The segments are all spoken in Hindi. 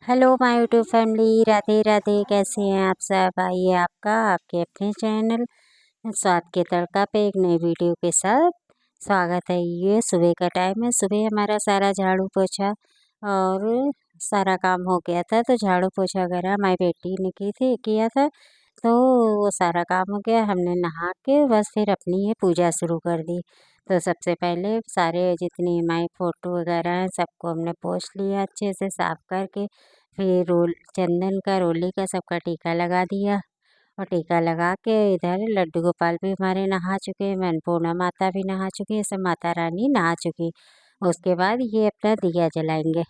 Hello my YouTube family, Radhe Radhe. कैसे हैं आप सब? आइए आपका आपके अपने चैनल स्वाद के तड़का पे एक नई वीडियो के साथ स्वागत है। ये सुबह का टाइम है। सुबह हमारा सारा झाड़ू पोछा और सारा काम हो गया था, तो झाड़ू पोछा वगैरह हमारी बेटी ने किया था, तो वो सारा काम हो गया। हमने नहा के बस फिर अपनी ये पूजा शुरू कर दी। तो सबसे पहले सारे जितनी हमारी फ़ोटो वगैरह हैं सबको हमने पोंछ लिया अच्छे से साफ़ करके। फिर चंदन का रोली का सबका टीका लगा दिया, और टीका लगा के इधर लड्डू गोपाल भी हमारे नहा चुके हैं, अन्नपूर्णा माता भी नहा चुकी है, सब माता रानी नहा चुकी। उसके बाद ये अपना दिया जलाएंगे,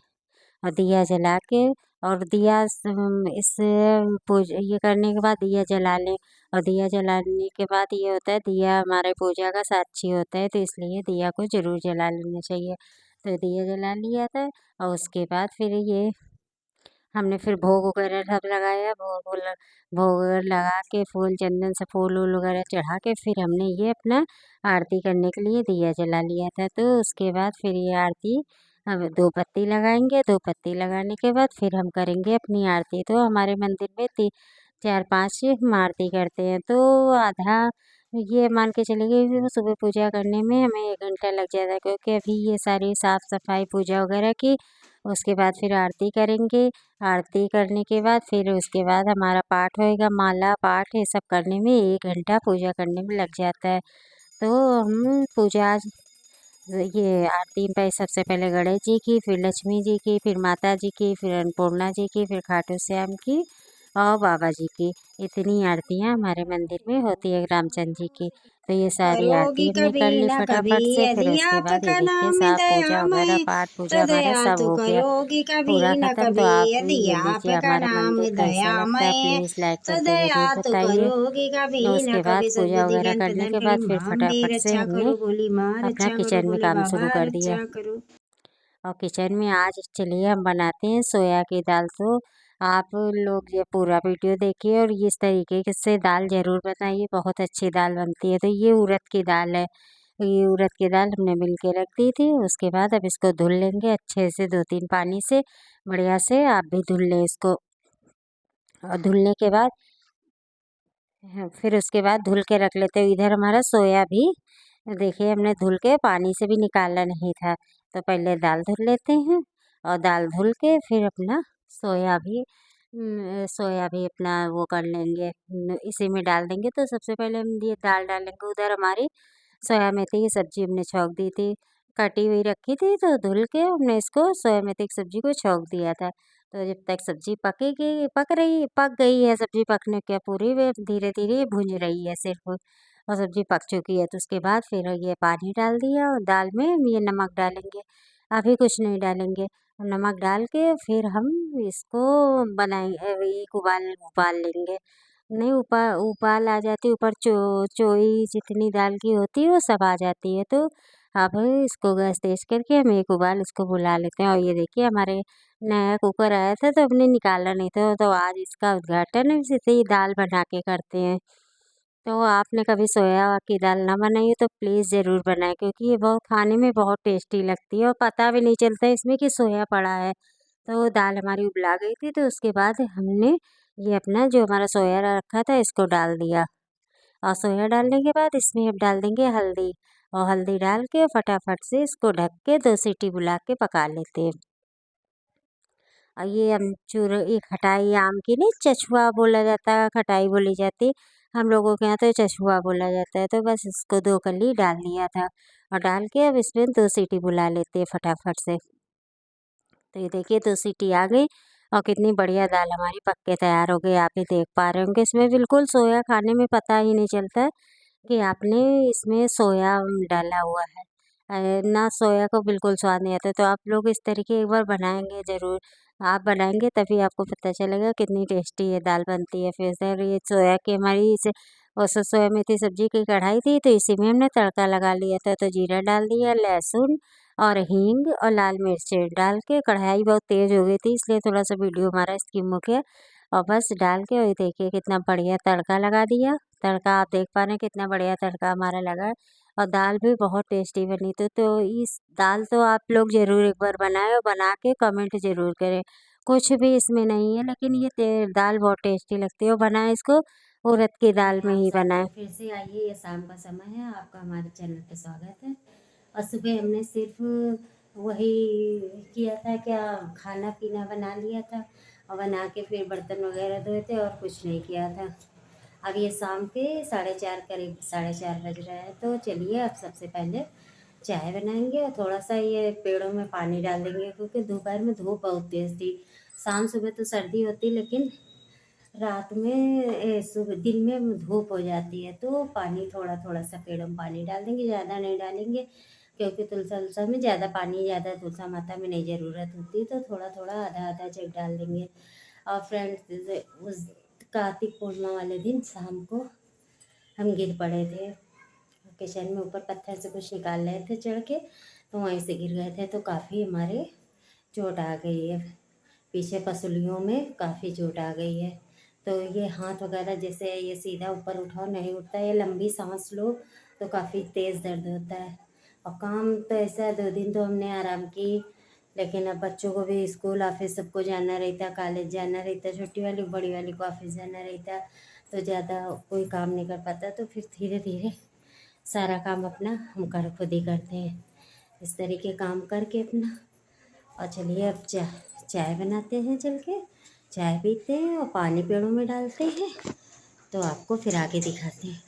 और दिया जला के और इस ये करने के बाद दिया जला लें। और दिया जलाने के बाद ये होता है, दिया हमारे पूजा का साक्षी होता है, तो इसलिए दिया को ज़रूर जला लेना चाहिए। तो दिया जला लिया था, और उसके बाद फिर ये हमने फिर भोग वगैरह सब लगाया। भोग वगैरह लगा के फूल चंदन से फूल वूल वगैरह चढ़ा के फिर हमने ये अपना आरती करने के लिए दिया जला लिया था। तो उसके बाद फिर ये आरती अब 2 पत्ती लगाएंगे। 2 पत्ती लगाने के बाद फिर हम करेंगे अपनी आरती। तो हमारे मंदिर में 4-5 हम आरती करते हैं, तो आधा ये मान के चलिए कि वो सुबह पूजा करने में हमें 1 घंटा लग जाता है, क्योंकि अभी ये सारी साफ़ सफाई पूजा वगैरह की। उसके बाद फिर आरती करेंगे। आरती करने के बाद फिर उसके बाद हमारा पाठ होएगा, माला पाठ ये सब करने में 1 घंटा पूजा करने में लग जाता है। तो हम पूजा ये आरती में सबसे पहले गणेश जी की, फिर लक्ष्मी जी की, फिर माता जी की, फिर अन्नपूर्णा जी की, फिर खाटू श्याम की और बाबा जी की। इतनी आरतियाँ हमारे मंदिर में होती है रामचंद्र जी की। तो ये सारी करोगी आरती हमने कभी कर ली न कभी, फटाफट से। फिर यदि उसके बाद ये आपका देखिए नाम सब पूजा वगैरह दयामय पाठ पूजा तो हमारा दया सब तो हो गया करोगी कभी पूरा न ख़त्म। तो कभी, आप यदि ये लीजिए आपका हमारा नाम मंदिर कैसा लगता है, दयामय प्लीज़ लाइक तो करके दया ज़रूर तो बताइए। करोगी कभी न उसके बाद कभी। पूजा सदबुद्धि वगैरह ज्ञान करने प्रदान के करो। बाद फिर माँ मेरी फटाफट से रक्षा हमने करो, बोली माँ अपना रक्षा करो, किचन में बोली काम शुरू बाबा कर दिया। रक्षा करो। और किचन में आज चलिए हम बनाते हैं सोया की दाल। तो आप लोग ये पूरा वीडियो देखिए और इस तरीके से दाल ज़रूर बनाइए, बहुत अच्छी दाल बनती है। तो ये उड़द की दाल है, ये उड़द की दाल हमने मिल के रख दी थी। उसके बाद अब इसको धुल लेंगे अच्छे से 2-3 पानी से, बढ़िया से आप भी धुल लें इसको। और धुलने के बाद फिर उसके बाद धुल के रख लेते हैं। इधर हमारा सोया भी देखिए हमने धुल के पानी से भी निकाला नहीं था। तो पहले दाल धुल लेते हैं, और दाल धुल के फिर अपना सोया भी अपना वो कर लेंगे, इसी में डाल देंगे। तो सबसे पहले हम ये दाल डालेंगे। उधर हमारी सोया मेथी की सब्ज़ी हमने छौंक दी थी, कटी हुई रखी थी, तो धुल के हमने इसको सोया मेथी की सब्ज़ी को छौंक दिया था। तो जब तक सब्ज़ी पक गई है, सब्ज़ी पकने क्या पूरी वे धीरे-धीरे भून रही है सिर्फ़, और सब्ज़ी पक चुकी है। तो उसके बाद फिर ये पानी डाल दिया, और दाल में हम ये नमक डालेंगे, अभी कुछ नहीं डालेंगे। नमक डाल के फिर हम इसको एक उबाल उबाल लेंगे। नहीं उबाल आ जाती, ऊपर चोई जितनी दाल की होती है वो सब आ जाती है। तो अब इसको गैस तेज़ करके हम एक उबाल इसको बुला लेते हैं। और ये देखिए हमारे नया कुकर आया था, तो हमने निकाला नहीं था, तो आज इसका उद्घाटन है, इसी से ही दाल बना के करते हैं। तो आपने कभी सोया की दाल ना बनाई हो तो प्लीज़ ज़रूर बनाएं, क्योंकि ये बहुत खाने में बहुत टेस्टी लगती है, और पता भी नहीं चलता है इसमें कि सोया पड़ा है। तो दाल हमारी उबला गई थी, तो उसके बाद हमने ये अपना जो हमारा सोया रखा था इसको डाल दिया। और सोया डालने के बाद इसमें अब डाल देंगे हल्दी, और हल्दी डाल के फटाफट से इसको ढक के 2 सीटी बुला के पका लेते हैं। और ये अमचूर ये खटाई आम की नहीं, चछुआ बोला जाता है, खटाई बोली जाती है। हम लोगों के यहाँ तो चछुआ बोला जाता है। तो बस इसको 2 कली डाल दिया था, और डाल के अब इसमें 2 सीटी बुला लेते हैं फटाफट से। तो ये देखिए 2 सीटी आ गई, और कितनी बढ़िया दाल हमारी पक के तैयार हो गई। आप ही देख पा रहे होंगे, इसमें बिल्कुल सोया खाने में पता ही नहीं चलता है कि आपने इसमें सोया डाला हुआ है। ना सोया को बिल्कुल स्वाद नहीं आता। तो आप लोग इस तरीके एक बार बनाएंगे ज़रूर। आप बनाएंगे तभी आपको पता चलेगा कितनी टेस्टी ये दाल बनती है। फिर सर ये सोया की हमारी इसे और सोया मेथी सब्जी की कढ़ाई थी, तो इसी में हमने तड़का लगा लिया था। तो जीरा डाल दिया, लहसुन और हींग और लाल मिर्च डाल के, कढ़ाई बहुत तेज़ हो गई थी इसलिए थोड़ा सा वीडियो हमारा स्किप हो गया। और बस डाल के, और देखिए कितना बढ़िया तड़का लगा दिया। तड़का आप देख पा रहे हैं कितना बढ़िया तड़का हमारा लगा है, और दाल भी बहुत टेस्टी बनी। तो इस दाल तो आप लोग ज़रूर एक बार बनाएं, और बना के कमेंट ज़रूर करें। कुछ भी इसमें नहीं है, लेकिन ये दाल बहुत टेस्टी लगती है और बनाए इसको उड़द की दाल में ही बनाए। फिर से आइए, ये शाम का समय है, आपका हमारे चैनल पे स्वागत है। और सुबह हमने सिर्फ वही किया था, क्या खाना पीना बना लिया था और बना के फिर बर्तन वगैरह धोए थे और कुछ नहीं किया था। अब ये शाम के 4:30 करीब 4:30 बज रहा है। तो चलिए अब सबसे पहले चाय बनाएंगे और थोड़ा सा ये पेड़ों में पानी डाल देंगे, क्योंकि दोपहर में धूप बहुत तेज़ थी। शाम सुबह तो सर्दी होती, लेकिन रात में सुबह दिन में धूप हो जाती है, तो पानी थोड़ा थोड़ा सा पेड़ों में पानी डाल देंगे, ज़्यादा नहीं डालेंगे, क्योंकि तुलसा उलसा में ज़्यादा पानी, ज़्यादा तुलसा माता में नहीं ज़रूरत होती, तो थोड़ा थोड़ा आधा आधा जग डाल देंगे। और फ्रेंड्स, उस कार्तिक पूर्णिमा वाले दिन शाम को हम गिर पड़े थे किचन में, ऊपर पत्थर से कुछ निकाल रहे थे चढ़ के, तो वहीं से गिर गए थे, तो काफ़ी हमारे चोट आ गई है, पीछे पसलियों में काफ़ी चोट आ गई है। तो ये हाथ वगैरह जैसे ये सीधा ऊपर उठाओ नहीं उठता है, लंबी सांस लो तो काफ़ी तेज़ दर्द होता है। और काम तो ऐसा 2 दिन तो हमने आराम की, लेकिन अब बच्चों को भी स्कूल ऑफिस सबको जाना रहता, कॉलेज जाना रहता, छोटी वाली बड़ी वाली को ऑफिस जाना रहता, तो ज़्यादा कोई काम नहीं कर पाता, तो फिर धीरे धीरे सारा काम अपना हम खुद ही करते हैं। इस तरीके काम करके अपना, और चलिए अब चाय बनाते हैं, चल के चाय पीते हैं और पानी पेड़ों में डालते हैं, तो आपको फिर आगे दिखाते हैं।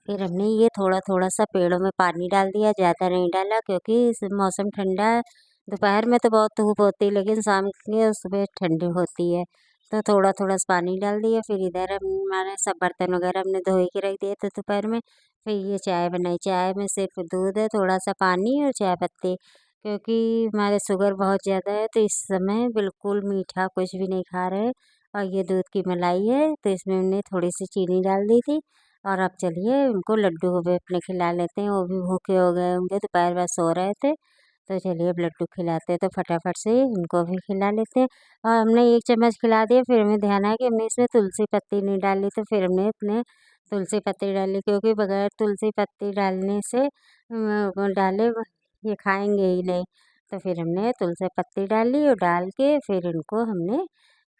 फिर हमने ये थोड़ा थोड़ा सा पेड़ों में पानी डाल दिया, ज़्यादा नहीं डाला, क्योंकि इस मौसम ठंडा है। दोपहर में तो बहुत धूप होती है, लेकिन शाम के और सुबह ठंडी होती है, तो थोड़ा थोड़ा सा पानी डाल दिया। फिर इधर हमारे सब बर्तन वगैरह हमने धोए के रख दिए थे दोपहर में। फिर ये चाय बनाई, चाय में सिर्फ दूध है, थोड़ा सा पानी और चाय पत्ती, क्योंकि हमारे शुगर बहुत ज़्यादा है, तो इस समय बिल्कुल मीठा कुछ भी नहीं खा रहे। और ये दूध की मलाई है, तो इसमें हमने थोड़ी सी चीनी डाल दी थी। और अब चलिए उनको लड्डू को भी अपने खिला लेते हैं, वो भी भूखे हो गए होंगे, दोपहर बाद सो रहे थे, तो चलिए अब लड्डू खिलाते हैं, तो फटाफट से उनको भी खिला लेते हैं। और हमने 1 चम्मच खिला दिया, फिर हमें ध्यान आया कि हमने इसमें तुलसी पत्ती नहीं डाली, तो फिर हमने अपने तुलसी पत्ती डाली, क्योंकि बगैर तुलसी पत्ती डालने से डाले ये खाएंगे ही नहीं, तो फिर हमने तुलसी पत्ती डाली और डाल के फिर इनको हमने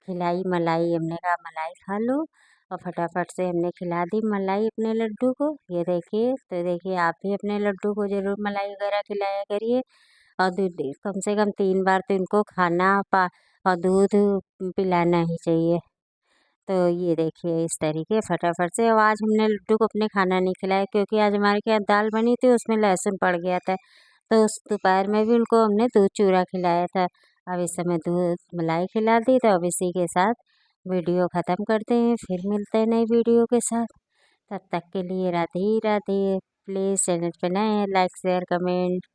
खिलाई मलाई। हमने कहा मलाई खा लो, और फटाफट से हमने खिला दी मलाई अपने लड्डू को। ये देखिए, तो देखिए आप भी अपने लड्डू को ज़रूर मलाई वगैरह खिलाया करिए, और दूध कम से कम 3 बार तो इनको खाना और दूध पिलाना ही चाहिए। तो ये देखिए इस तरीके फटाफट से। और आज हमने लड्डू को अपने खाना नहीं खिलाया, क्योंकि आज हमारे यहाँ दाल बनी थी, उसमें लहसुन पड़ गया था, तो उस दोपहर में भी उनको हमने दूध चूरा खिलाया था। अब इस समय दूध मलाई खिला दी, तो अब इसी के साथ वीडियो ख़त्म करते हैं, फिर मिलते हैं नई वीडियो के साथ। तब तक के लिए राधे राधे। प्लीज़ चैनल पे नए हैं, लाइक शेयर कमेंट